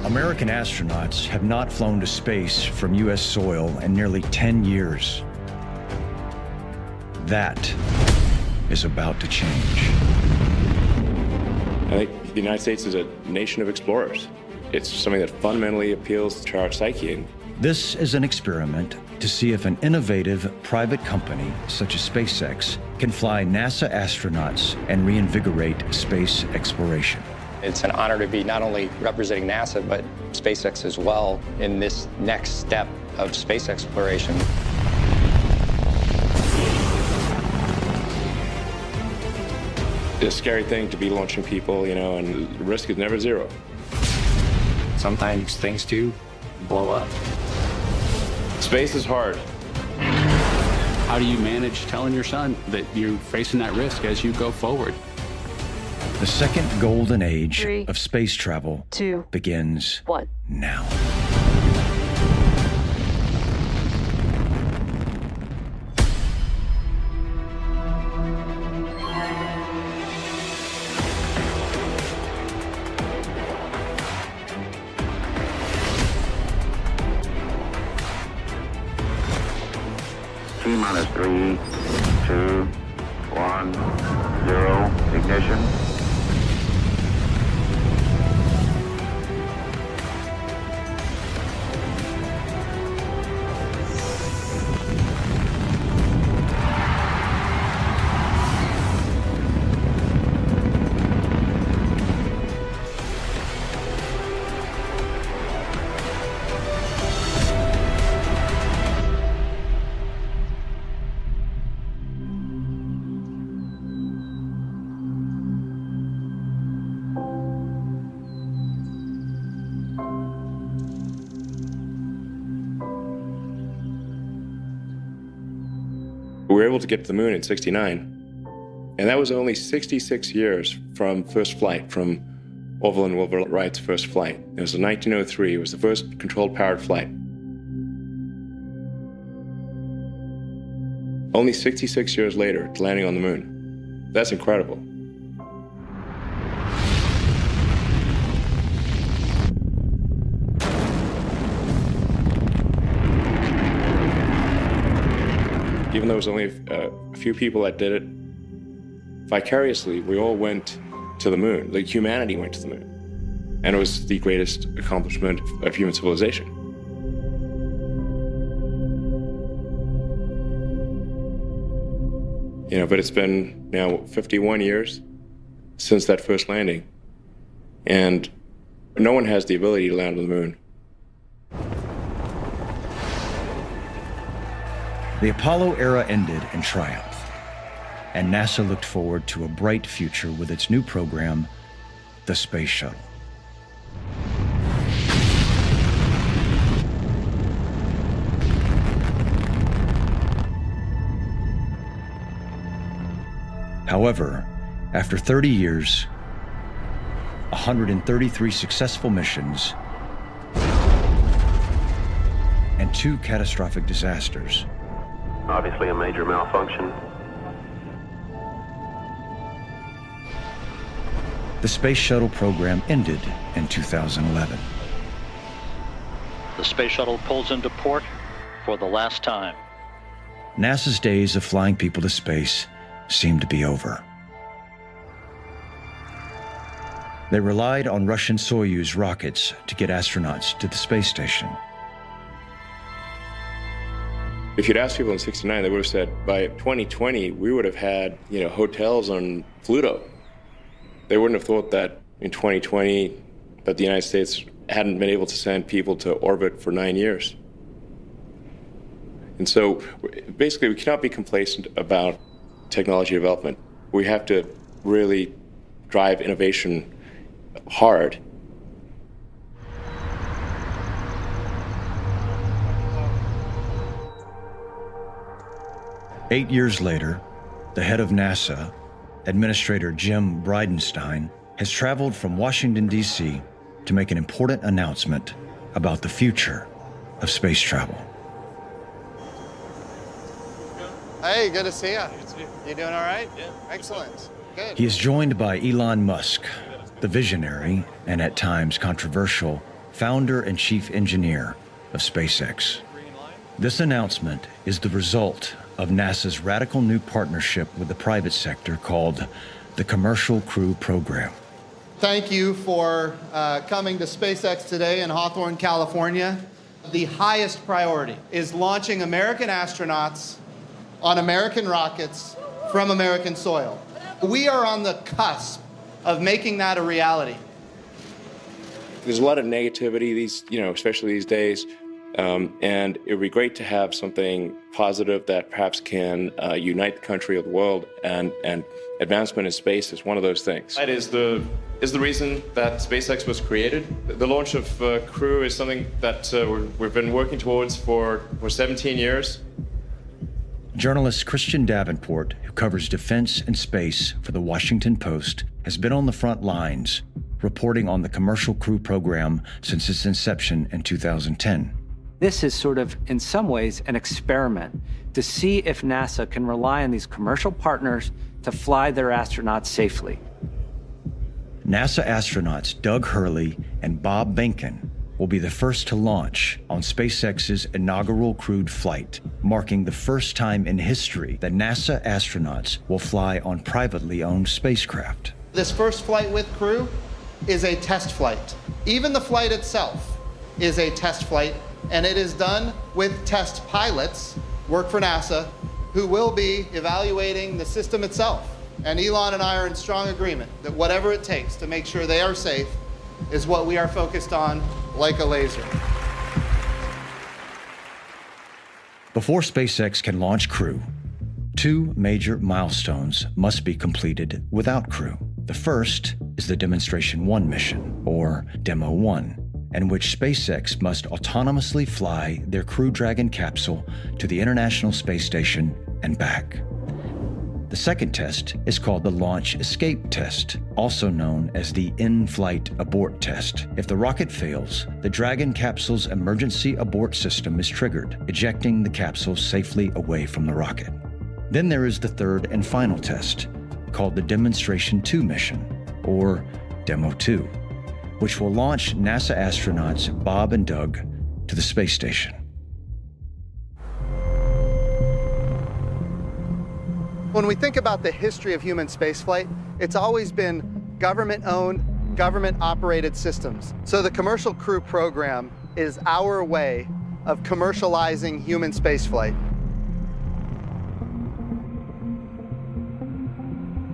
American astronauts have not flown to space from U.S. soil in nearly 10 years. That is about to change. I think the United States is a nation of explorers. It's something that fundamentally appeals to our psyche. This is an experiment to see if an innovative private company such as SpaceX can fly NASA astronauts and reinvigorate space exploration. It's an honor to be not only representing NASA, but SpaceX as well in this next step of space exploration. It's a scary thing to be launching people, and the risk is never zero. Sometimes things do blow up. Space is hard. How do you manage telling your son that you're facing that risk as you go forward? The second golden age 3, of space travel 2, begins 1. now. T-minus 3, 2, 1, 0, ignition. We were able to get to the moon in '69, and that was only 66 years from first flight, from Orville and Wilbur Wright's first flight. It was in 1903. It was the first controlled powered flight. Only 66 years later, to landing on the moon. That's incredible. Even though it was only a few people that did it, vicariously, we all went to the moon. Like, humanity went to the moon. And it was the greatest accomplishment of human civilization. But it's been now 51 years since that first landing. And no one has the ability to land on the moon. The Apollo era ended in triumph, and NASA looked forward to a bright future with its new program, the Space Shuttle. However, after 30 years, 133 successful missions, and 2 catastrophic disasters, Obviously a major malfunction. the Space Shuttle program ended in 2011. The Space Shuttle pulls into port for the last time. NASA's days of flying people to space seemed to be over. They relied on Russian Soyuz rockets to get astronauts to the space station. If you'd asked people in '69, they would have said by 2020, we would have had, hotels on Pluto. They wouldn't have thought that in 2020, that the United States hadn't been able to send people to orbit for 9 years. And so basically, we cannot be complacent about technology development. We have to really drive innovation hard. Eight years later, the head of NASA, Administrator Jim Bridenstine, has traveled from Washington, D.C. to make an important announcement about the future of space travel. Hey, good to see you. You doing all right? Yeah. Excellent. Good. He is joined by Elon Musk, the visionary and at times controversial founder and chief engineer of SpaceX. This announcement is the result of NASA's radical new partnership with the private sector called the Commercial Crew Program. Thank you for coming to SpaceX today in Hawthorne, California. The highest priority is launching American astronauts on American rockets from American soil. We are on the cusp of making that a reality. There's a lot of negativity especially these days, and it would be great to have something positive that perhaps can unite the country or the world, and advancement in space is one of those things. That is the reason that SpaceX was created. The launch of Crew is something that we've been working towards for 17 years. Journalist Christian Davenport, who covers defense and space for the Washington Post, has been on the front lines, reporting on the Commercial Crew Program since its inception in 2010. This is sort of, in some ways, an experiment to see if NASA can rely on these commercial partners to fly their astronauts safely. NASA astronauts Doug Hurley and Bob Behnken will be the first to launch on SpaceX's inaugural crewed flight, marking the first time in history that NASA astronauts will fly on privately owned spacecraft. This first flight with Crew is a test flight. Even the flight itself is a test flight, and it is done with test pilots, work for NASA, who will be evaluating the system itself. And Elon and I are in strong agreement that whatever it takes to make sure they are safe is what we are focused on like a laser. Before SpaceX can launch Crew, two major milestones must be completed without Crew. The first is the Demonstration 1 mission, or Demo 1, in which SpaceX must autonomously fly their Crew Dragon capsule to the International Space Station and back. The second test is called the Launch Escape Test, also known as the In-Flight Abort Test. If the rocket fails, the Dragon capsule's emergency abort system is triggered, ejecting the capsule safely away from the rocket. Then there is the third and final test, called the Demonstration 2 mission, or Demo 2, which will launch NASA astronauts Bob and Doug to the space station. When we think about the history of human spaceflight, it's always been government-owned, government-operated systems. So the Commercial Crew Program is our way of commercializing human spaceflight.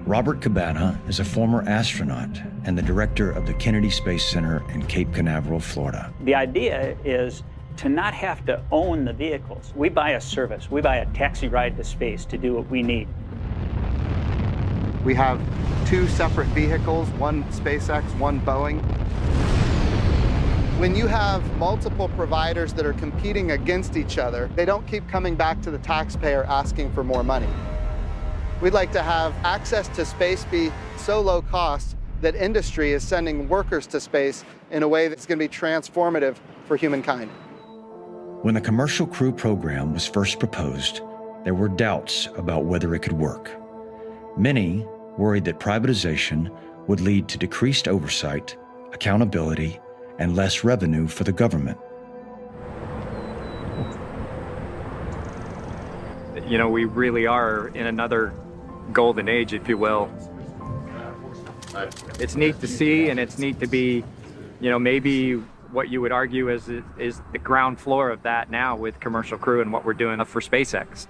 Robert Cabana is a former astronaut and the director of the Kennedy Space Center in Cape Canaveral, Florida. The idea is to not have to own the vehicles. We buy a service. We buy a taxi ride to space to do what we need. We have two separate vehicles, one SpaceX, one Boeing. When you have multiple providers that are competing against each other, they don't keep coming back to the taxpayer asking for more money. We'd like to have access to space be so low cost that industry is sending workers to space in a way that's going to be transformative for humankind. When the Commercial Crew Program was first proposed, there were doubts about whether it could work. Many worried that privatization would lead to decreased oversight, accountability, and less revenue for the government. You know, we really are in another golden age, if you will. It's neat to see, and it's neat to be, you know, maybe what you would argue is the ground floor of that now with Commercial Crew and what we're doing for SpaceX.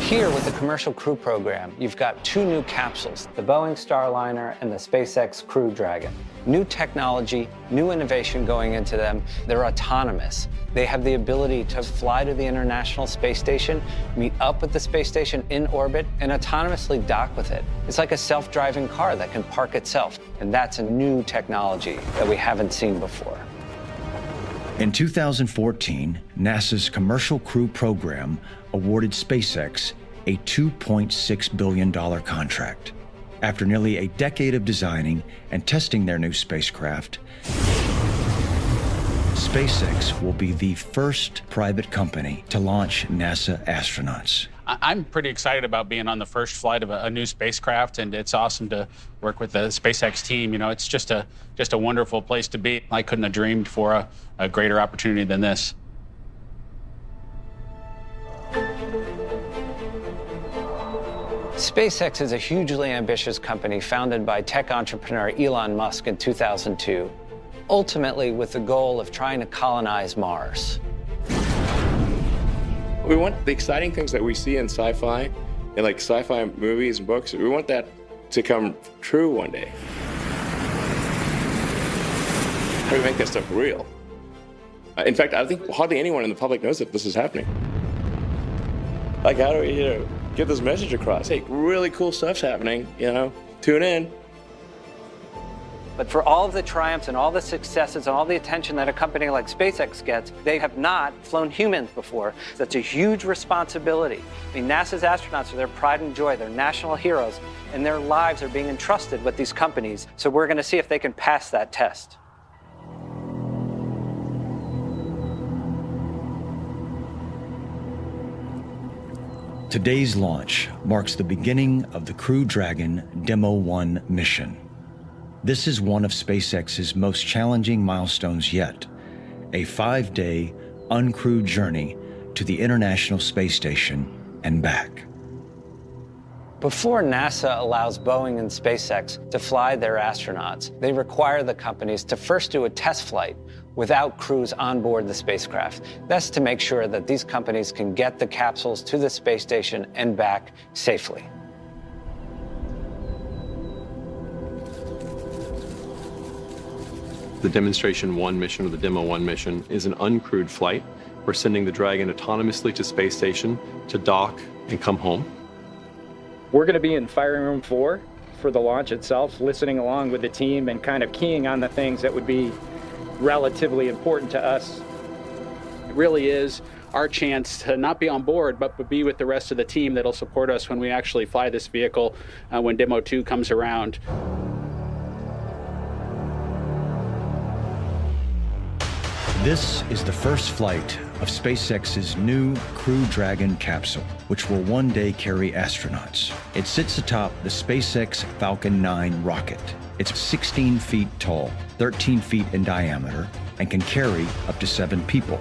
Here with the Commercial Crew Program, you've got two new capsules, the Boeing Starliner and the SpaceX Crew Dragon. New technology, new innovation going into them. They're autonomous. They have the ability to fly to the International Space Station, meet up with the space station in orbit, and autonomously dock with it. It's like a self-driving car that can park itself. And that's a new technology that we haven't seen before. In 2014, NASA's Commercial Crew Program awarded SpaceX a $2.6 billion contract. After nearly a decade of designing and testing their new spacecraft, SpaceX will be the first private company to launch NASA astronauts. I'm pretty excited about being on the first flight of a new spacecraft, and it's awesome to work with the SpaceX team. You know, it's just a wonderful place to be. I couldn't have dreamed for a greater opportunity than this. SpaceX is a hugely ambitious company founded by tech entrepreneur Elon Musk in 2002, ultimately with the goal of trying to colonize Mars. We want the exciting things that we see in sci-fi, in like sci-fi movies and books, we want that to come true one day. How do we make that stuff real? In fact, I think hardly anyone in the public knows that this is happening. Like, how do we, get this message across? Hey, really cool stuff's happening, tune in. But for all of the triumphs and all the successes and all the attention that a company like SpaceX gets, they have not flown humans before. That's a huge responsibility. I mean, NASA's astronauts are their pride and joy, they're national heroes, and their lives are being entrusted with these companies. So we're going to see if they can pass that test. Today's launch marks the beginning of the Crew Dragon Demo 1 mission. This is one of SpaceX's most challenging milestones yet, a 5-day uncrewed journey to the International Space Station and back. Before NASA allows Boeing and SpaceX to fly their astronauts, they require the companies to first do a test flight without crews on board the spacecraft. That's to make sure that these companies can get the capsules to the space station and back safely. The Demonstration 1 mission, or the Demo 1 mission, is an uncrewed flight. We're sending the Dragon autonomously to space station to dock and come home. We're going to be in firing room 4 for the launch itself, listening along with the team and kind of keying on the things that would be relatively important to us. It really is our chance to not be on board, but be with the rest of the team that'll support us when we actually fly this vehicle when Demo 2 comes around. This is the first flight of SpaceX's new Crew Dragon capsule, which will one day carry astronauts. It sits atop the SpaceX Falcon 9 rocket. It's 16 feet tall, 13 feet in diameter, and can carry up to 7 people.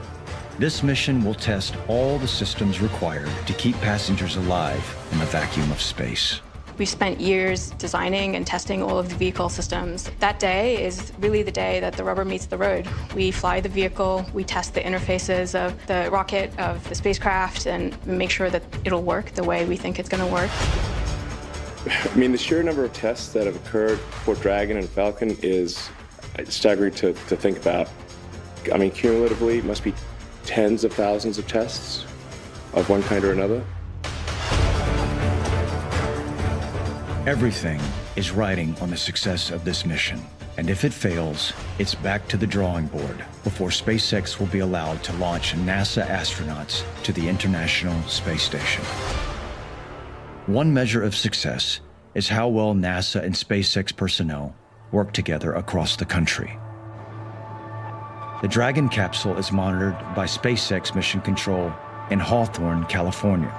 This mission will test all the systems required to keep passengers alive in the vacuum of space. We've spent years designing and testing all of the vehicle systems. That day is really the day that the rubber meets the road. We fly the vehicle, we test the interfaces of the rocket, of the spacecraft, and make sure that it'll work the way we think it's going to work. I mean, the sheer number of tests that have occurred for Dragon and Falcon is staggering to think about. I mean, cumulatively, it must be tens of thousands of tests of one kind or another. Everything is riding on the success of this mission. And if it fails, it's back to the drawing board before SpaceX will be allowed to launch NASA astronauts to the International Space Station. One measure of success is how well NASA and SpaceX personnel work together across the country. The Dragon capsule is monitored by SpaceX Mission Control in Hawthorne, California.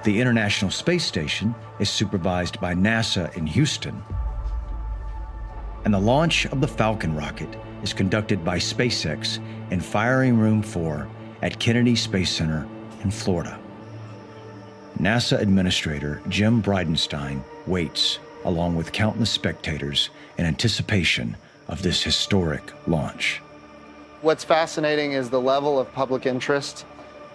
The International Space Station is supervised by NASA in Houston. And the launch of the Falcon rocket is conducted by SpaceX in Firing Room 4 at Kennedy Space Center in Florida. NASA Administrator Jim Bridenstine waits, along with countless spectators, in anticipation of this historic launch. What's fascinating is the level of public interest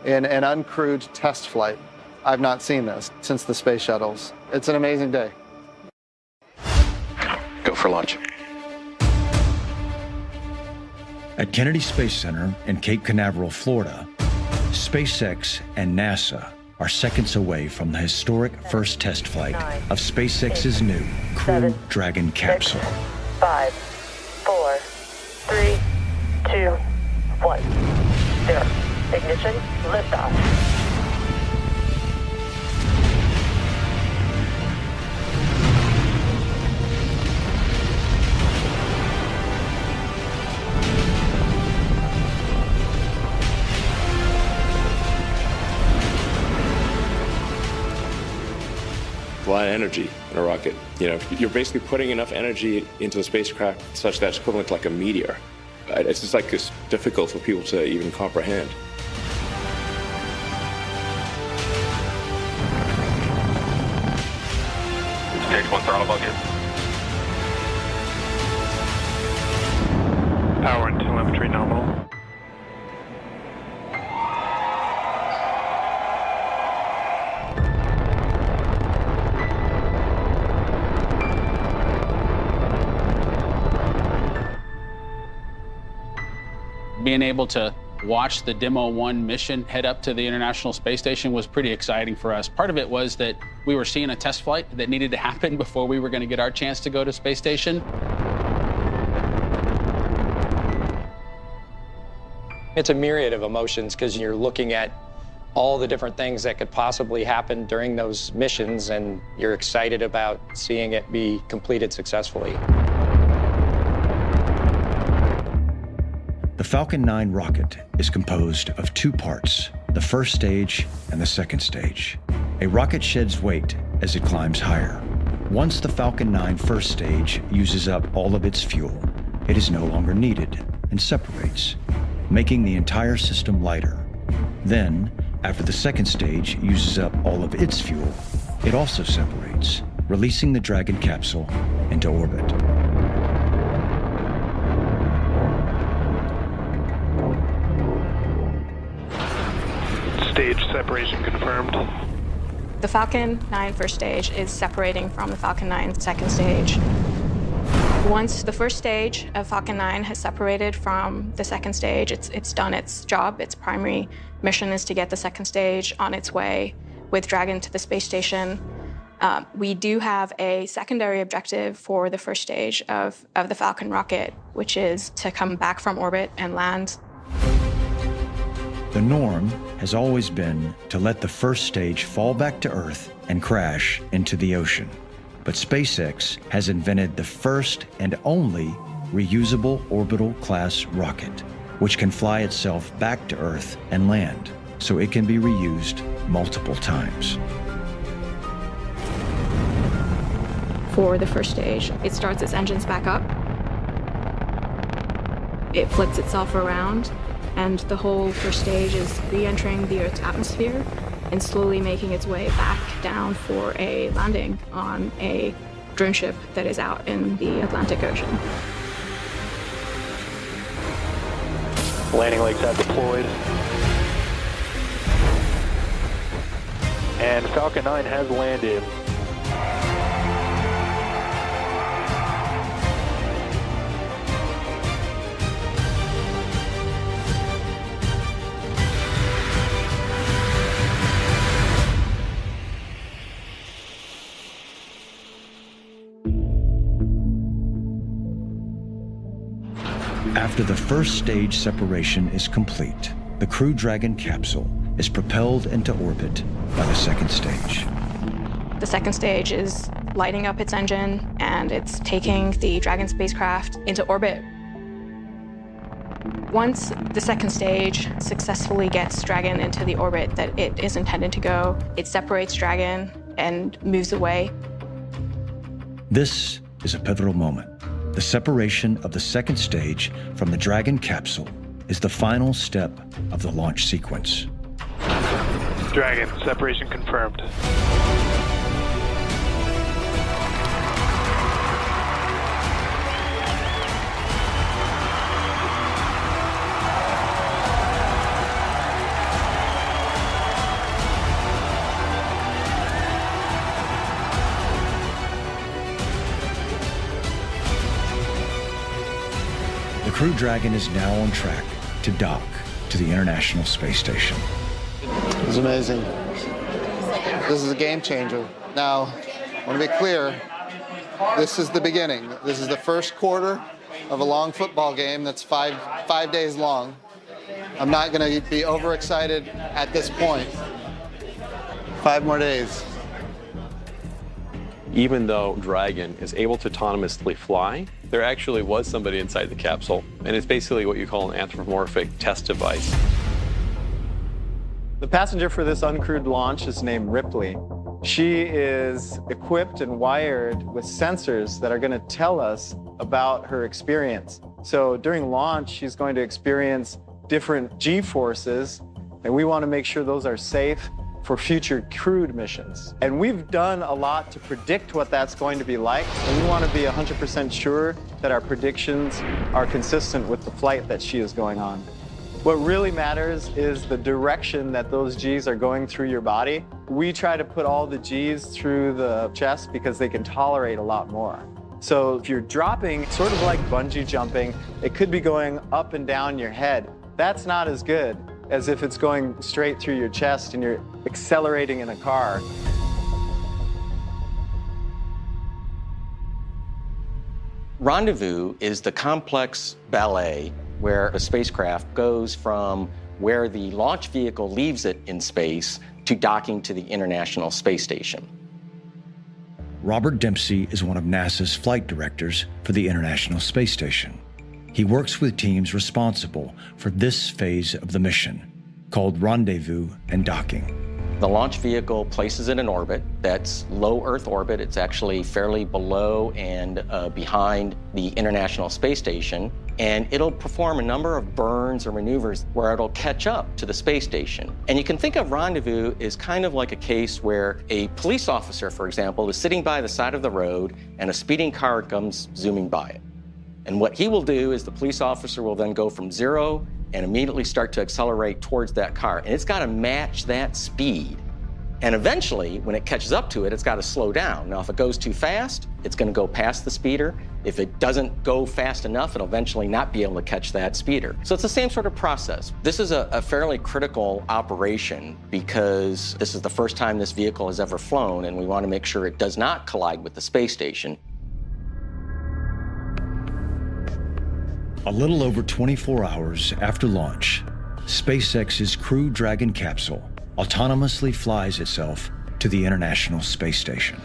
in an uncrewed test flight. I've not seen this since the space shuttles. It's an amazing day. Go for launch. At Kennedy Space Center in Cape Canaveral, Florida, SpaceX and NASA are seconds away from the historic first test flight of SpaceX's new Crew Dragon capsule. 5, 4, 3, 2, 1, 0. Ignition, liftoff. a lot of energy in a rocket. You know, you're basically putting enough energy into the spacecraft such that it's equivalent to like a meteor. It's just like it's difficult for people to even comprehend. Stage 1 throttle bucket. Power and telemetry nominal. Being able to watch the Demo 1 mission head up to the International Space Station was pretty exciting for us. Part of it was that we were seeing a test flight that needed to happen before we were going to get our chance to go to space station. It's a myriad of emotions because you're looking at all the different things that could possibly happen during those missions, and you're excited about seeing it be completed successfully. The Falcon 9 rocket is composed of two parts, the first stage and the second stage. A rocket sheds weight as it climbs higher. Once the Falcon 9 first stage uses up all of its fuel, it is no longer needed and separates, making the entire system lighter. Then, after the second stage uses up all of its fuel, it also separates, releasing the Dragon capsule into orbit. Stage separation confirmed. The Falcon 9 first stage is separating from the Falcon 9 second stage. Once the first stage of Falcon 9 has separated from the second stage, it's done its job. Its primary mission is to get the second stage on its way with Dragon to the space station. We do have a secondary objective for the first stage of the Falcon rocket, which is to come back from orbit and land. The norm has always been to let the first stage fall back to Earth and crash into the ocean. But SpaceX has invented the first and only reusable orbital class rocket, which can fly itself back to Earth and land, so it can be reused multiple times. For the first stage, it starts its engines back up. It flips itself around, and the whole first stage is re-entering the Earth's atmosphere and slowly making its way back down for a landing on a drone ship that is out in the Atlantic Ocean. Landing legs have deployed. And Falcon 9 has landed. After the first stage separation is complete, the Crew Dragon capsule is propelled into orbit by the second stage. The second stage is lighting up its engine, and it's taking the Dragon spacecraft into orbit. Once the second stage successfully gets Dragon into the orbit that it is intended to go, it separates Dragon and moves away. This is a pivotal moment. The separation of the second stage from the Dragon capsule is the final step of the launch sequence. Dragon, separation confirmed. The Crew Dragon is now on track to dock to the International Space Station. It's amazing. This is a game changer. Now, I want to be clear, this is the beginning. This is the first quarter of a long football game that's five days long. I'm not going to be overexcited at this point. 5 more days. Even though Dragon is able to autonomously fly, there actually was somebody inside the capsule, and it's basically what you call an anthropomorphic test device. The passenger for this uncrewed launch is named Ripley. She is equipped and wired with sensors that are going to tell us about her experience. So during launch, she's going to experience different G-forces, and we want to make sure those are safe for future crewed missions. And we've done a lot to predict what that's going to be like, and we want to be 100% sure that our predictions are consistent with the flight that she is going on. What really matters is the direction that those Gs are going through your body. We try to put all the Gs through the chest because they can tolerate a lot more. So if you're dropping, sort of like bungee jumping, it could be going up and down your head. That's not as good as if it's going straight through your chest and you're accelerating in a car. Rendezvous is the complex ballet where a spacecraft goes from where the launch vehicle leaves it in space to docking to the International Space Station. Robert Dempsey is one of NASA's flight directors for the International Space Station. He works with teams responsible for this phase of the mission, called rendezvous and docking. The launch vehicle places it in orbit. That's low Earth orbit. It's actually fairly below and behind the International Space Station. And it'll perform a number of burns or maneuvers where it'll catch up to the space station. And you can think of rendezvous as kind of like a case where a police officer, for example, is sitting by the side of the road and a speeding car comes zooming by it. And what he will do is the police officer will then go from 0 and immediately start to accelerate towards that car. And it's got to match that speed. And eventually, when it catches up to it, it's got to slow down. Now, if it goes too fast, it's going to go past the speeder. If it doesn't go fast enough, it'll eventually not be able to catch that speeder. So it's the same sort of process. This is a fairly critical operation because this is the first time this vehicle has ever flown, and we want to make sure it does not collide with the space station. A little over 24 hours after launch, SpaceX's Crew Dragon capsule autonomously flies itself to the International Space Station.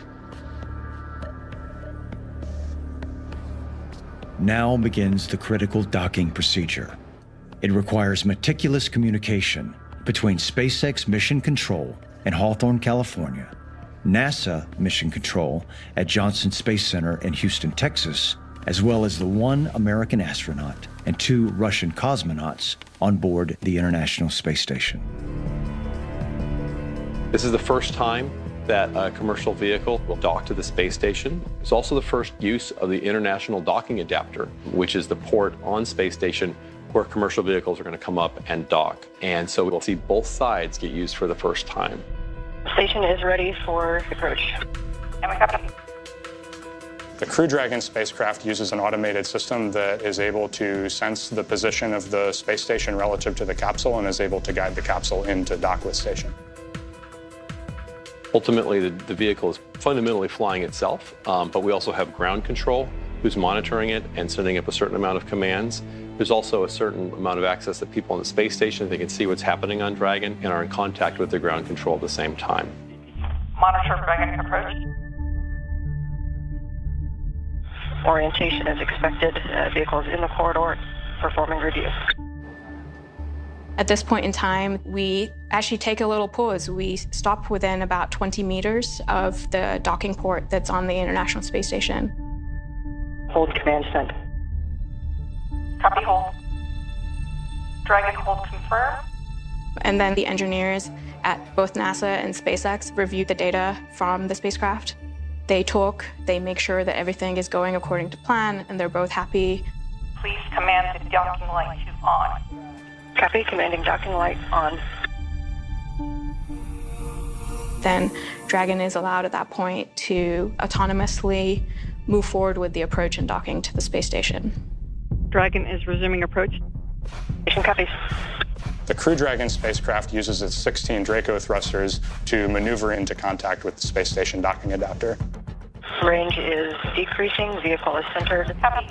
Now begins the critical docking procedure. It requires meticulous communication between SpaceX Mission Control in Hawthorne, California, NASA Mission Control at Johnson Space Center in Houston, Texas, as well as the one American astronaut and 2 Russian cosmonauts on board the International Space Station. This is the first time that a commercial vehicle will dock to the space station. It's also the first use of the International Docking Adapter, which is the port on space station where commercial vehicles are going to come up and dock. And so we'll see both sides get used for the first time. The station is ready for approach. And we copy. The Crew Dragon spacecraft uses an automated system that is able to sense the position of the space station relative to the capsule and is able to guide the capsule into dock with station. Ultimately, the vehicle is fundamentally flying itself, but we also have ground control who's monitoring it and sending up a certain amount of commands. There's also a certain amount of access that people on the space station, they can see what's happening on Dragon and are in contact with the ground control at the same time. Monitor Dragon approach. Orientation is expected. Vehicles in the corridor, performing review. At this point in time, we actually take a little pause. We stop within about 20 meters of the docking port that's on the International Space Station. Hold command sent. Copy hold. Dragon hold confirmed. And then the engineers at both NASA and SpaceX review the data from the spacecraft. They talk, they make sure that everything is going according to plan, and they're both happy. Please command the docking light to on. Copy, commanding docking light on. Then Dragon is allowed at that point to autonomously move forward with the approach and docking to the space station. Dragon is resuming approach. Station copies. The Crew Dragon spacecraft uses its 16 Draco thrusters to maneuver into contact with the space station docking adapter. Range is decreasing. Vehicle is centered. Copy.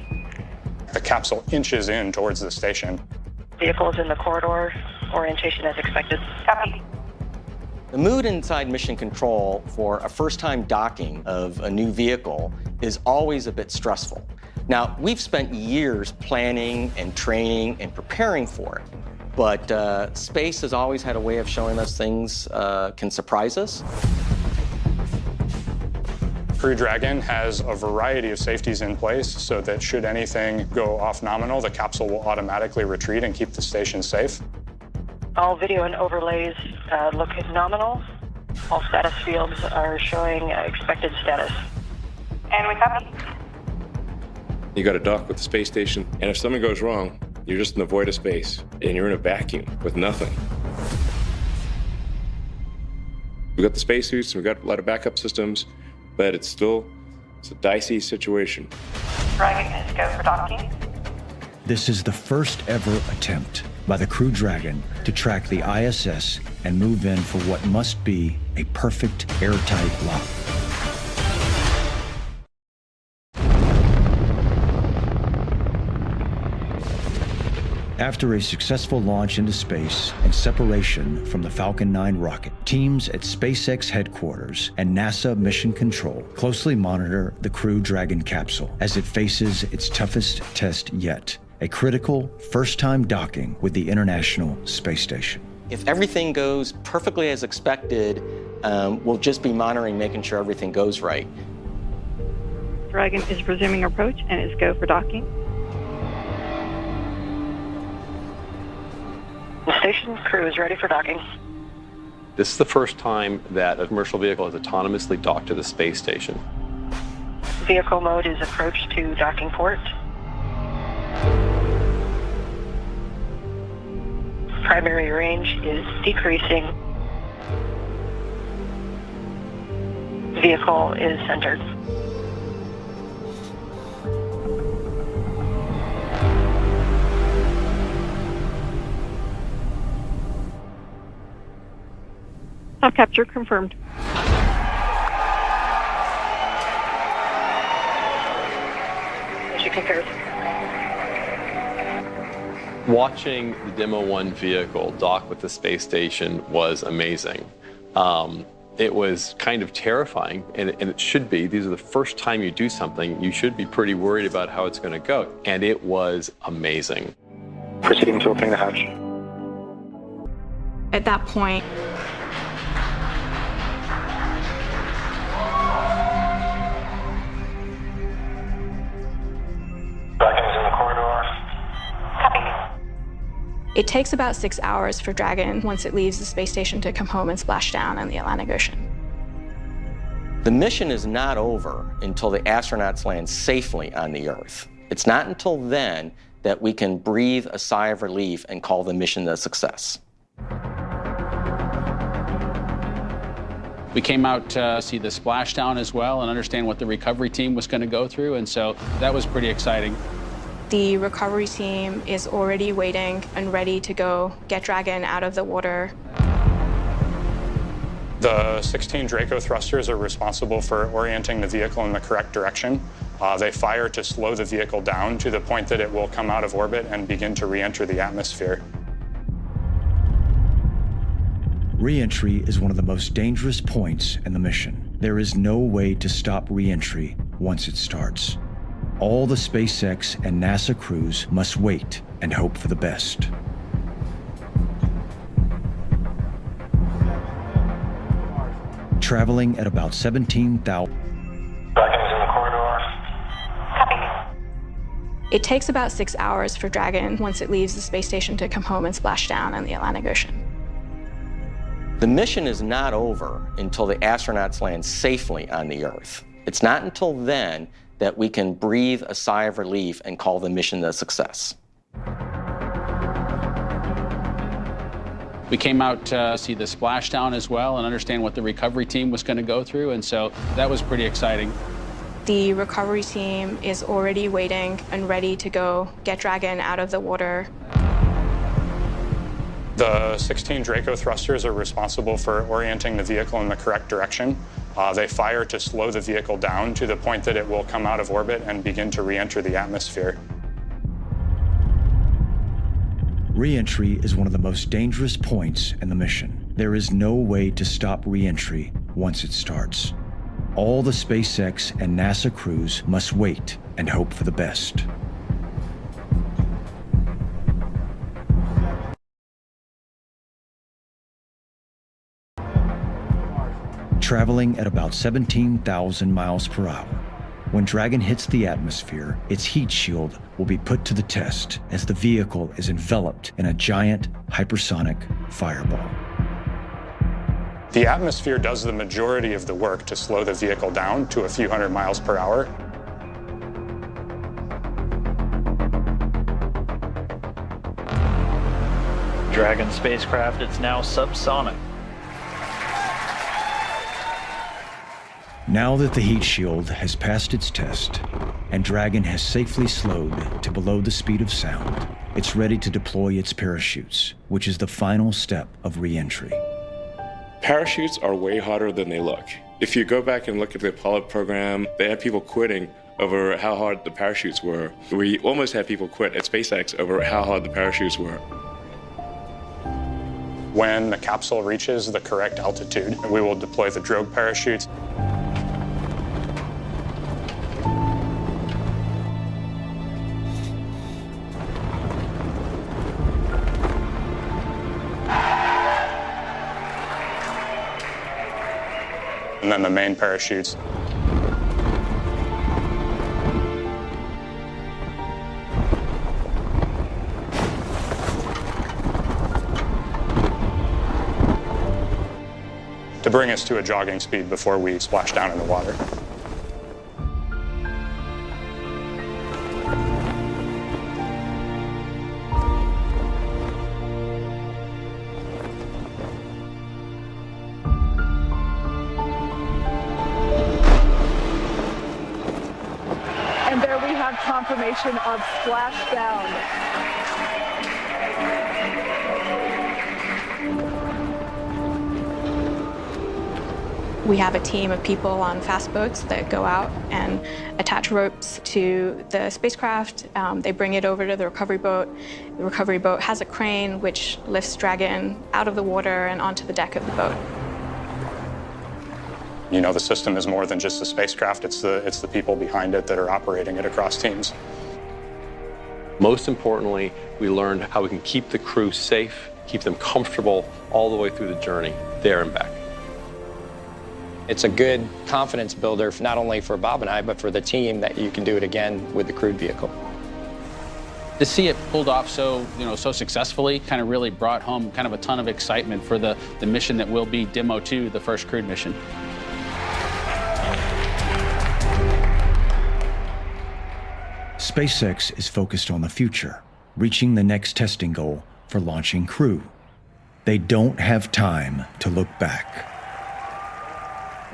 The capsule inches in towards the station. Vehicle is in the corridor. Orientation as expected. Copy. The mood inside Mission Control for a first-time docking of a new vehicle is always a bit stressful. Now, we've spent years planning and training and preparing for it, but space has always had a way of showing us things can surprise us. Crew Dragon has a variety of safeties in place so that should anything go off nominal, the capsule will automatically retreat and keep the station safe. All video and overlays look nominal. All status fields are showing expected status. And we copy. You got to dock with the space station, and if something goes wrong, you're just in the void of space, and you're in a vacuum with nothing. We've got the spacesuits, we've got a lot of backup systems, but it's a dicey situation. Dragon is go for docking. This is the first ever attempt by the Crew Dragon to track the ISS and move in for what must be a perfect airtight lock. After a successful launch into space and separation from the Falcon 9 rocket, teams at SpaceX headquarters and NASA Mission Control closely monitor the Crew Dragon capsule as it faces its toughest test yet, a critical first-time docking with the International Space Station. If everything goes perfectly as expected, we'll just be monitoring, making sure everything goes right. Dragon is resuming approach and is go for docking. The station crew is ready for docking. This is the first time that a commercial vehicle has autonomously docked to the space station. Vehicle mode is approach to docking port. Primary range is decreasing. Vehicle is centered. Top capture confirmed. Mission concurs. Watching the Demo 1 vehicle dock with the space station was amazing. It was kind of terrifying, and it should be. These are the first time you do something, you should be pretty worried about how it's going to go. And it was amazing. Proceeding to opening the hatch. At that point, it takes about 6 hours for Dragon, once it leaves the space station, to come home and splash down in the Atlantic Ocean. The mission is not over until the astronauts land safely on the Earth. It's not until then that we can breathe a sigh of relief and call the mission a success. We came out to see the splashdown as well and understand what the recovery team was going to go through, and so that was pretty exciting. The recovery team is already waiting and ready to go get Dragon out of the water. The 16 Draco thrusters are responsible for orienting the vehicle in the correct direction. They fire to slow the vehicle down to the point that it will come out of orbit and begin to re-enter the atmosphere. Re-entry is one of the most dangerous points in the mission. There is no way to stop re-entry once it starts. All the SpaceX and NASA crews must wait and hope for the best. Traveling at about 17,000. Dragon is in the corridor. Copy. It takes about 6 hours for Dragon, once it leaves the space station, to come home and splash down in the Atlantic Ocean. The mission is not over until the astronauts land safely on the Earth. It's not until then that we can breathe a sigh of relief and call the mission a success. We came out to see the splashdown as well and understand what the recovery team was going to go through, and so that was pretty exciting. The recovery team is already waiting and ready to go get Dragon out of the water. The 16 Draco thrusters are responsible for orienting the vehicle in the correct direction. They fire to slow the vehicle down to the point that it will come out of orbit and begin to re-enter the atmosphere. Re-entry is one of the most dangerous points in the mission. There is no way to stop re-entry once it starts. All the SpaceX and NASA crews must wait and hope for the best. traveling at about 17,000 miles per hour. When Dragon hits the atmosphere, its heat shield will be put to the test as the vehicle is enveloped in a giant hypersonic fireball. The atmosphere does the majority of the work to slow the vehicle down to a few hundred miles per hour. Dragon spacecraft, it's now subsonic. Now that the heat shield has passed its test and Dragon has safely slowed to below the speed of sound, it's ready to deploy its parachutes, which is the final step of re-entry. Parachutes are way harder than they look. If you go back and look at the Apollo program, they had people quitting over how hard the parachutes were. We almost had people quit at SpaceX over how hard the parachutes were. When the capsule reaches the correct altitude, we will deploy the drogue parachutes. And then the main parachutes. To bring us to a jogging speed before we splash down in the water. And there we have confirmation of splashdown. We have a team of people on fast boats that go out and attach ropes to the spacecraft. They bring it over to the recovery boat. The recovery boat has a crane which lifts Dragon out of the water and onto the deck of the boat. You know, the system is more than just the spacecraft. It's the people behind it that are operating it across teams. Most importantly, we learned how we can keep the crew safe, keep them comfortable all the way through the journey, there and back. It's a good confidence builder, not only for Bob and I, but for the team, that you can do it again with the crewed vehicle. To see it pulled off so successfully kind of really brought home kind of a ton of excitement for the mission that will be Demo 2, the first crewed mission. SpaceX is focused on the future, reaching the next testing goal for launching crew. They don't have time to look back.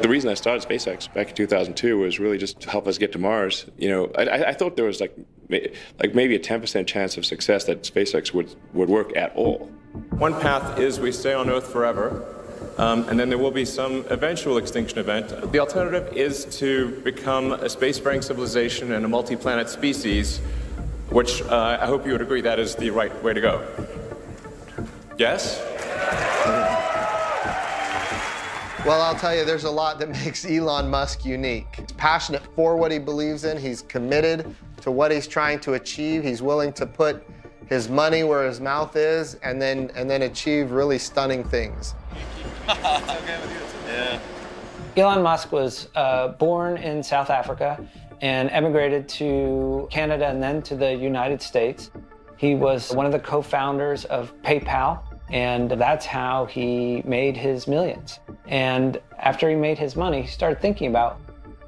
The reason I started SpaceX back in 2002 was really just to help us get to Mars. You know, I thought there was like maybe a 10% chance of success that SpaceX would work at all. One path is we stay on Earth forever, and then there will be some eventual extinction event. The alternative is to become a spacefaring civilization and a multi-planet species, which I hope you would agree that is the right way to go. Yes? Well, I'll tell you, there's a lot that makes Elon Musk unique. He's passionate for what he believes in. He's committed to what he's trying to achieve. He's willing to put his money where his mouth is and then achieve really stunning things. Yeah. Elon Musk was born in South Africa and emigrated to Canada and then to the United States. He was one of the co-founders of PayPal, and that's how he made his millions. And after he made his money, he started thinking about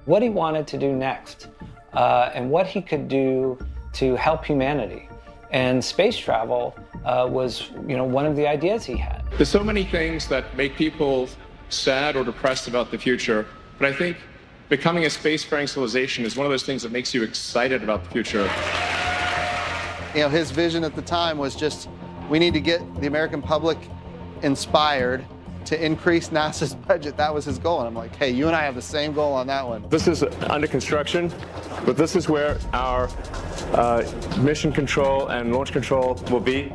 what he wanted to do next and what he could do to help humanity. And space travel was, one of the ideas he had. There's so many things that make people sad or depressed about the future, but I think becoming a spacefaring civilization is one of those things that makes you excited about the future. You know, his vision at the time was just, we need to get the American public inspired to increase NASA's budget. That was his goal. And I'm like, hey, you and I have the same goal on that one. This is under construction, but this is where our mission control and launch control will be.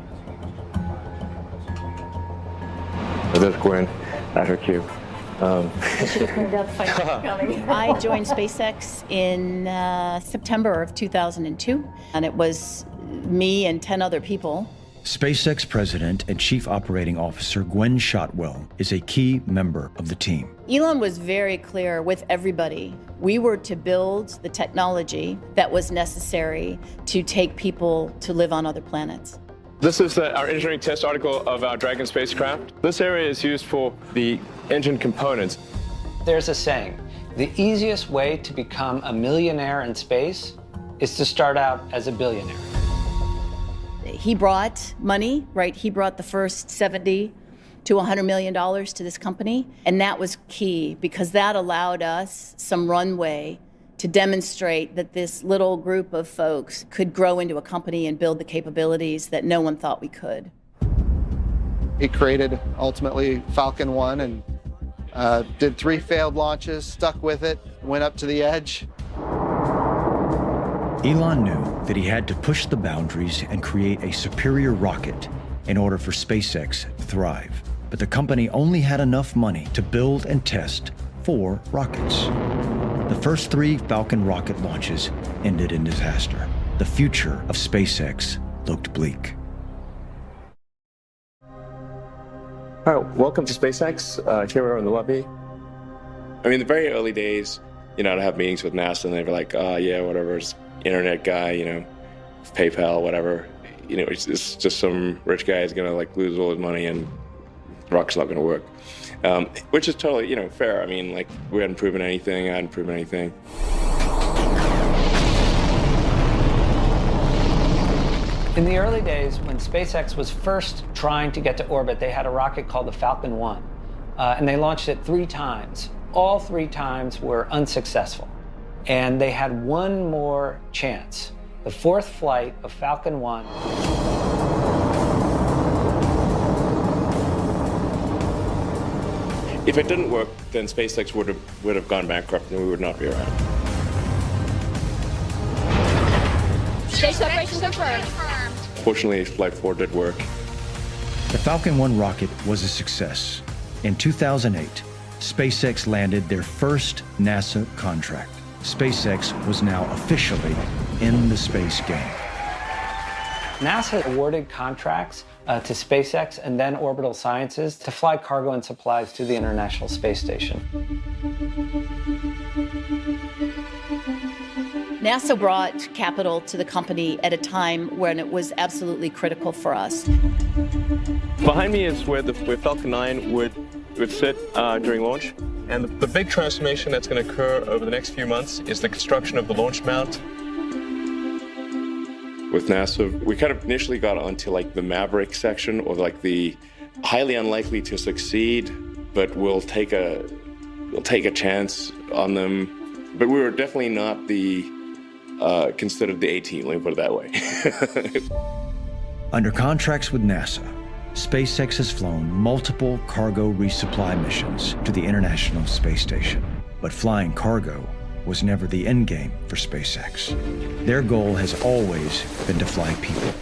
There's Gwen at her cue. I joined SpaceX in September of 2002, and it was me and 10 other people SpaceX President and Chief Operating Officer Gwen Shotwell is a key member of the team. Elon was very clear with everybody. We were to build the technology that was necessary to take people to live on other planets. This is our engineering test article of our Dragon spacecraft. This area is used for the engine components. There's a saying, the easiest way to become a millionaire in space is to start out as a billionaire. He brought money, right? He brought the first $70 to $100 million to this company. And that was key because that allowed us some runway to demonstrate that this little group of folks could grow into a company and build the capabilities that no one thought we could. He created, ultimately, Falcon 1 and did 3 failed launches, stuck with it, went up to the edge. Elon knew that he had to push the boundaries and create a superior rocket in order for SpaceX to thrive. But the company only had enough money to build and test 4 rockets. The first 3 Falcon rocket launches ended in disaster. The future of SpaceX looked bleak. All right, welcome to SpaceX. Here we are in the lobby. I mean, the very early days, I'd have meetings with NASA and they were like, oh, yeah, whatever, it's internet guy, PayPal, whatever. It's just some rich guy is gonna lose all his money and the rocket's not gonna work. Which is totally, fair. I mean, we hadn't proven anything, I hadn't proven anything. In the early days, when SpaceX was first trying to get to orbit, they had a rocket called the Falcon 1, and they launched it 3 times. All 3 times were unsuccessful, and they had one more chance. The 4th flight of Falcon 1. If it didn't work, then SpaceX would have gone bankrupt and we would not be around. Space separation confirmed. Fortunately, Flight 4 did work. The Falcon 1 rocket was a success. In 2008, SpaceX landed their first NASA contract. SpaceX was now officially in the space game. NASA awarded contracts to SpaceX and then Orbital Sciences to fly cargo and supplies to the International Space Station. NASA brought capital to the company at a time when it was absolutely critical for us. Behind me is where Falcon 9 would sit during launch. And the big transformation that's going to occur over the next few months is the construction of the launch mount. With NASA, we kind of initially got onto the Maverick section, or the highly unlikely to succeed, but we'll take a chance on them. But we were definitely not considered the A-team, let me put it that way. Under contracts with NASA, SpaceX has flown multiple cargo resupply missions to the International Space Station. But flying cargo was never the end game for SpaceX. Their goal has always been to fly people.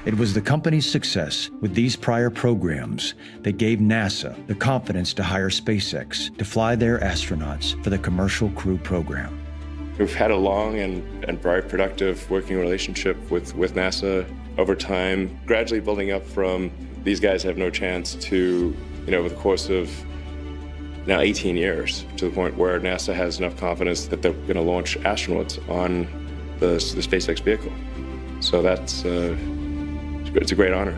It was the company's success with these prior programs that gave NASA the confidence to hire SpaceX to fly their astronauts for the Commercial Crew program. We've had a long and very productive working relationship with NASA over time, gradually building up from these guys have no chance to, over the course of now 18 years, to the point where NASA has enough confidence that they're going to launch astronauts on the SpaceX vehicle. So that's it's a great honor.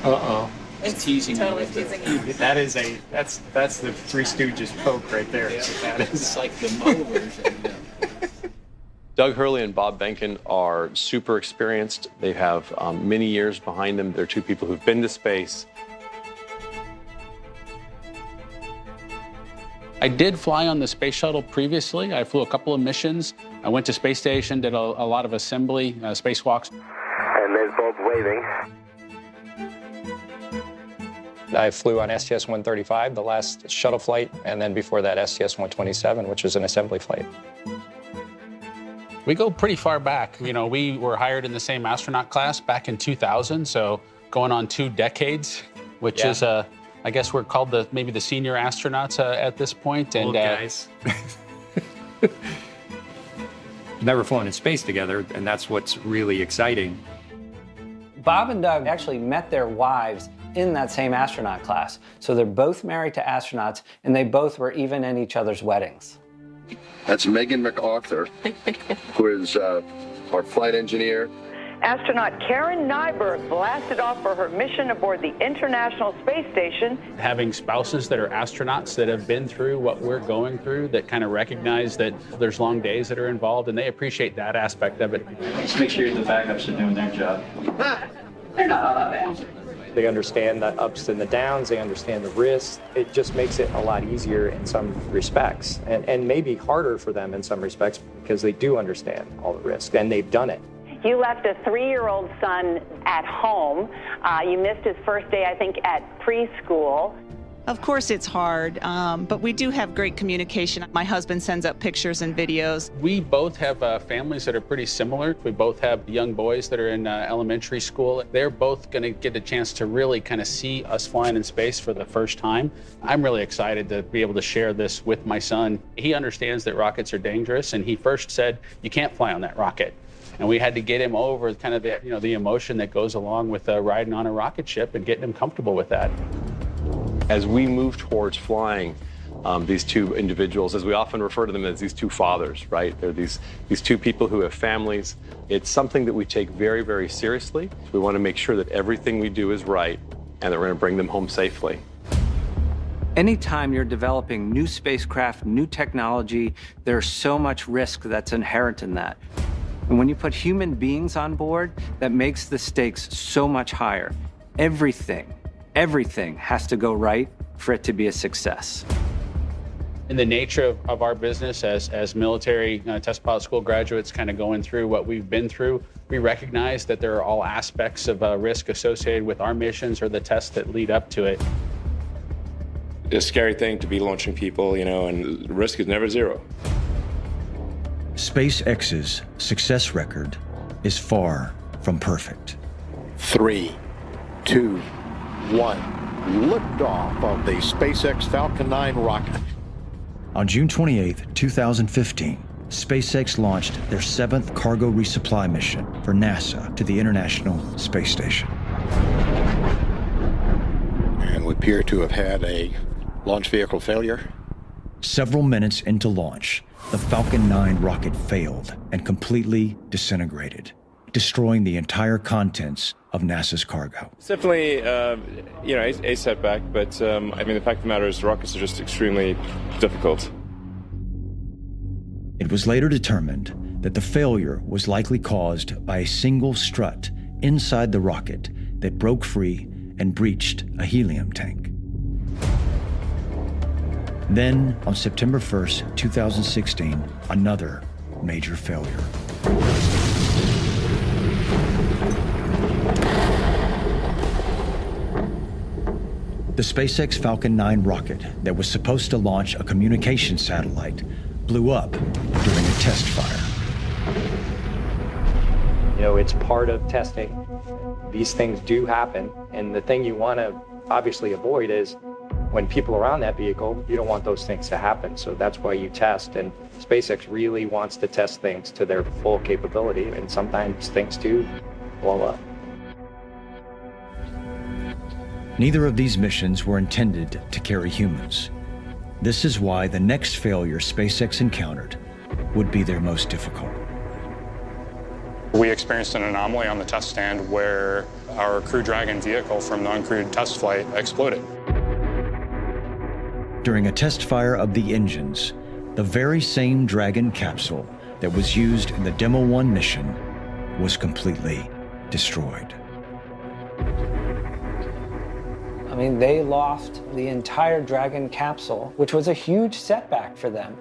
Uh-oh. It's teasing totally me. teasing you. That's the Three Stooges poke right there. Yeah, That is. it's like the Mo version. Doug Hurley and Bob Benken are super experienced. They have many years behind them. They're 2 people who've been to space. I did fly on the space shuttle previously. I flew a couple of missions. I went to space station, did a lot of assembly, spacewalks. And there's Bob waving. I flew on STS-135, the last shuttle flight, and then before that STS-127, which was an assembly flight. We go pretty far back. We were hired in the same astronaut class back in 2000, so going on 2 decades, which is, I guess we're called maybe the senior astronauts at this point. And Old guys. Never flown in space together, and that's what's really exciting. Bob and Doug actually met their wives in that same astronaut class. So they're both married to astronauts, and they both were even in each other's weddings. That's Megan MacArthur, who is our flight engineer. Astronaut Karen Nyberg blasted off for her mission aboard the International Space Station. Having spouses that are astronauts that have been through what we're going through, that kind of recognize that there's long days that are involved, and they appreciate that aspect of it. Just make sure the backups are doing their job. They're not all that bad. They understand the ups and the downs, they understand the risks. It just makes it a lot easier in some respects, and maybe harder for them in some respects because they do understand all the risks, and they've done it. You left a 3-year-old son at home. You missed his first day, I think, at preschool. Of course it's hard, but we do have great communication. My husband sends up pictures and videos. We both have families that are pretty similar. We both have young boys that are in elementary school. They're both going to get a chance to really kind of see us flying in space for the first time. I'm really excited to be able to share this with my son. He understands that rockets are dangerous, and he first said, "You can't fly on that rocket." And we had to get him over kind of the emotion that goes along with riding on a rocket ship and getting him comfortable with that. As we move towards flying, these two individuals, as we often refer to them as these two fathers, right? They're these two people who have families. It's something that we take very, very seriously. We want to make sure that everything we do is right and that we're going to bring them home safely. Anytime you're developing new spacecraft, new technology, there's so much risk that's inherent in that. And when you put human beings on board, that makes the stakes so much higher. Everything has to go right for it to be a success. In the nature of our business as military test pilot school graduates kind of going through what we've been through, we recognize that there are all aspects of risk associated with our missions or the tests that lead up to it. It's a scary thing to be launching people, and the risk is never zero. SpaceX's success record is far from perfect. 3, 2, 1. Liftoff of the SpaceX Falcon 9 rocket. On June 28, 2015, SpaceX launched their 7th cargo resupply mission for NASA to the International Space Station. And we appear to have had a launch vehicle failure. Several minutes into launch, the Falcon 9 rocket failed and completely disintegrated, destroying the entire contents of NASA's cargo. It's definitely, a setback, but the fact of the matter is rockets are just extremely difficult. It was later determined that the failure was likely caused by a single strut inside the rocket that broke free and breached a helium tank. Then, on September 1st, 2016, another major failure. The SpaceX Falcon 9 rocket that was supposed to launch a communication satellite blew up during a test fire. It's part of testing. These things do happen, and the thing you want to obviously avoid is when people are on that vehicle, you don't want those things to happen. So that's why you test, and SpaceX really wants to test things to their full capability, and sometimes things do blow up. Neither of these missions were intended to carry humans. This is why the next failure SpaceX encountered would be their most difficult. We experienced an anomaly on the test stand where our Crew Dragon vehicle from the uncrewed test flight exploded. During a test fire of the engines, the very same Dragon capsule that was used in the Demo 1 mission was completely destroyed. They lost the entire Dragon capsule, which was a huge setback for them.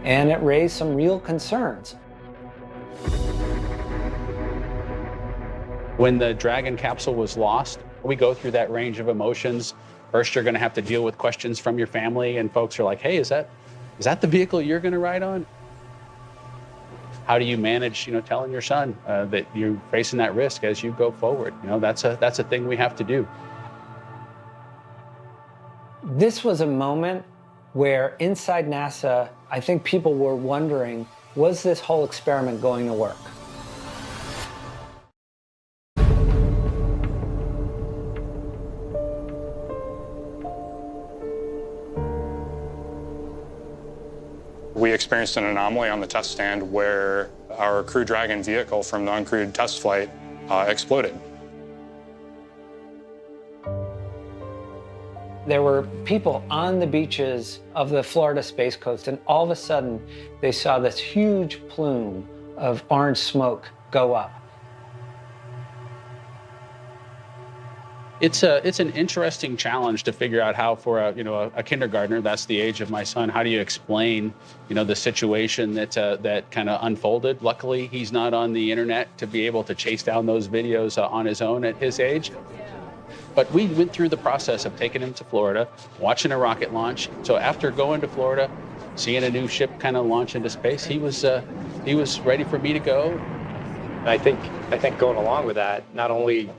And it raised some real concerns. When the Dragon capsule was lost, we go through that range of emotions. First, you're going to have to deal with questions from your family, and folks are like, "Hey, is that the vehicle you're going to ride on?" how do you manage, telling your son that you're facing that risk as you go forward? That's a thing we have to do. This was a moment where inside NASA, I think people were wondering, was this whole experiment going to work? We experienced an anomaly on the test stand where our Crew Dragon vehicle from the uncrewed test flight exploded. There were people on the beaches of the Florida Space Coast, and all of a sudden they saw this huge plume of orange smoke go up. It's an interesting challenge to figure out how, for a kindergartner, that's the age of my son, how do you explain the situation that kind of unfolded? Luckily, he's not on the internet to be able to chase down those videos on his own at his age. But we went through the process of taking him to Florida, watching a rocket launch. So after going to Florida, seeing a new ship kind of launch into space, he was ready for me to go. I think going along with that, not only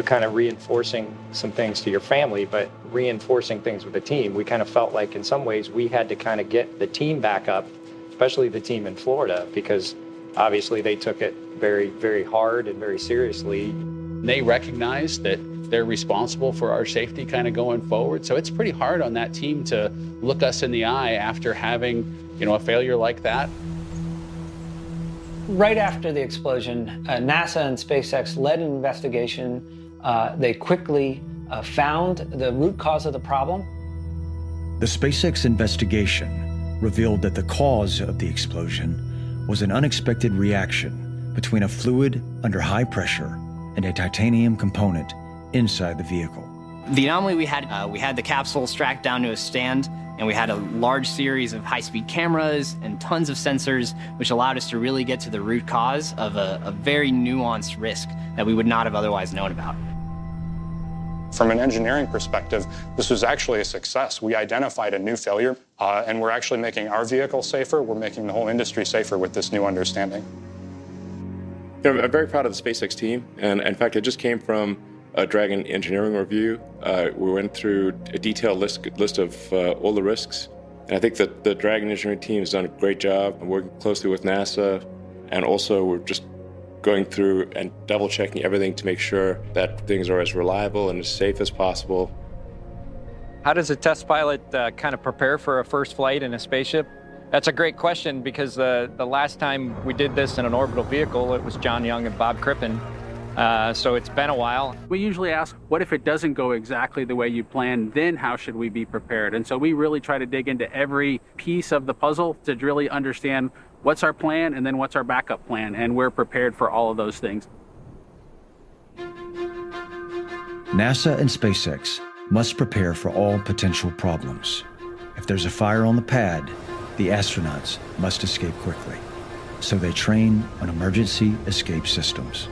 kind of reinforcing some things to your family, but reinforcing things with the team. We kind of felt like in some ways we had to kind of get the team back up, especially the team in Florida, because obviously they took it very, very hard and very seriously. They recognize that they're responsible for our safety kind of going forward. So it's pretty hard on that team to look us in the eye after having, a failure like that. Right after the explosion, NASA and SpaceX led an investigation. They quickly found the root cause of the problem. The SpaceX investigation revealed that the cause of the explosion was an unexpected reaction between a fluid under high pressure and a titanium component inside the vehicle. The anomaly we had the capsule strapped down to a stand, and we had a large series of high-speed cameras and tons of sensors, which allowed us to really get to the root cause of a very nuanced risk that we would not have otherwise known about. From an engineering perspective, this was actually a success. We identified a new failure, and we're actually making our vehicle safer. We're making the whole industry safer with this new understanding. I'm very proud of the SpaceX team, and in fact, it just came from a Dragon engineering review. We went through a detailed list of all the risks, and I think that the Dragon engineering team has done a great job working closely with NASA, and also we're just going through and double-checking everything to make sure that things are as reliable and as safe as possible. How does a test pilot kind of prepare for a first flight in a spaceship? That's a great question, because the last time we did this in an orbital vehicle, it was John Young and Bob Crippen. So it's been a while. We usually ask, what if it doesn't go exactly the way you planned? Then how should we be prepared? And so we really try to dig into every piece of the puzzle to really understand what's our plan and then what's our backup plan. And we're prepared for all of those things. NASA and SpaceX must prepare for all potential problems. If there's a fire on the pad, the astronauts must escape quickly. So they train on emergency escape systems.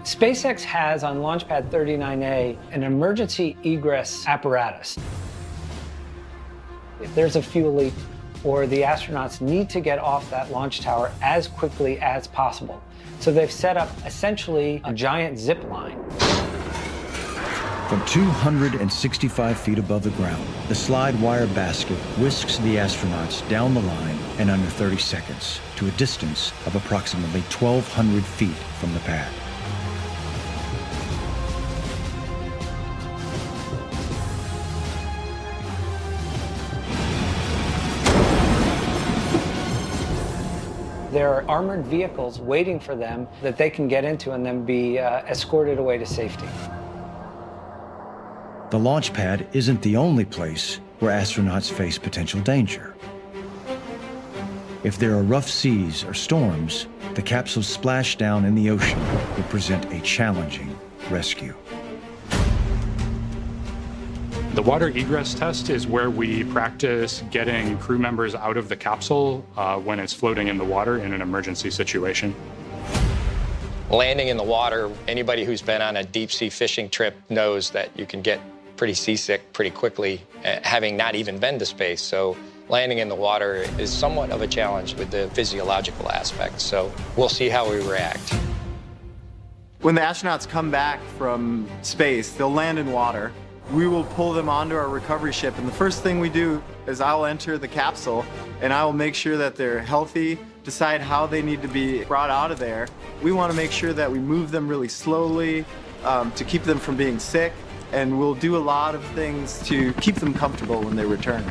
SpaceX has on Launch Pad 39A an emergency egress apparatus. If there's a fuel leak or the astronauts need to get off that launch tower as quickly as possible. So they've set up essentially a giant zip line. From 265 feet above the ground, the slide wire basket whisks the astronauts down the line in under 30 seconds to a distance of approximately 1,200 feet from the pad. There are armored vehicles waiting for them that they can get into and then be escorted away to safety. The launch pad isn't the only place where astronauts face potential danger. If there are rough seas or storms, the capsule's splashdown in the ocean will present a challenging rescue. The water egress test is where we practice getting crew members out of the capsule when it's floating in the water in an emergency situation. Landing in the water, anybody who's been on a deep sea fishing trip knows that you can get pretty seasick pretty quickly, having not even been to space. So Landing in the water is somewhat of a challenge with the physiological aspect, so we'll see how we react. When the astronauts come back from space, they'll land in water. We will pull them onto our recovery ship, and the first thing we do is I'll enter the capsule, and I will make sure that they're healthy, decide how they need to be brought out of there. We want to make sure that we move them really slowly to keep them from being sick, and we'll do a lot of things to keep them comfortable when they return.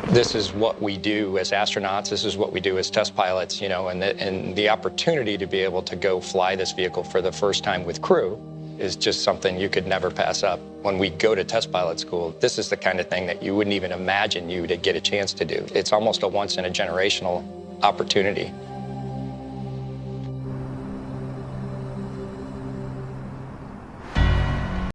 This is what we do as astronauts, this is what we do as test pilots, and the opportunity to be able to go fly this vehicle for the first time with crew is just something you could never pass up. When we go to test pilot school, this is the kind of thing that you wouldn't even imagine you to get a chance to do. It's almost a once in a generational opportunity.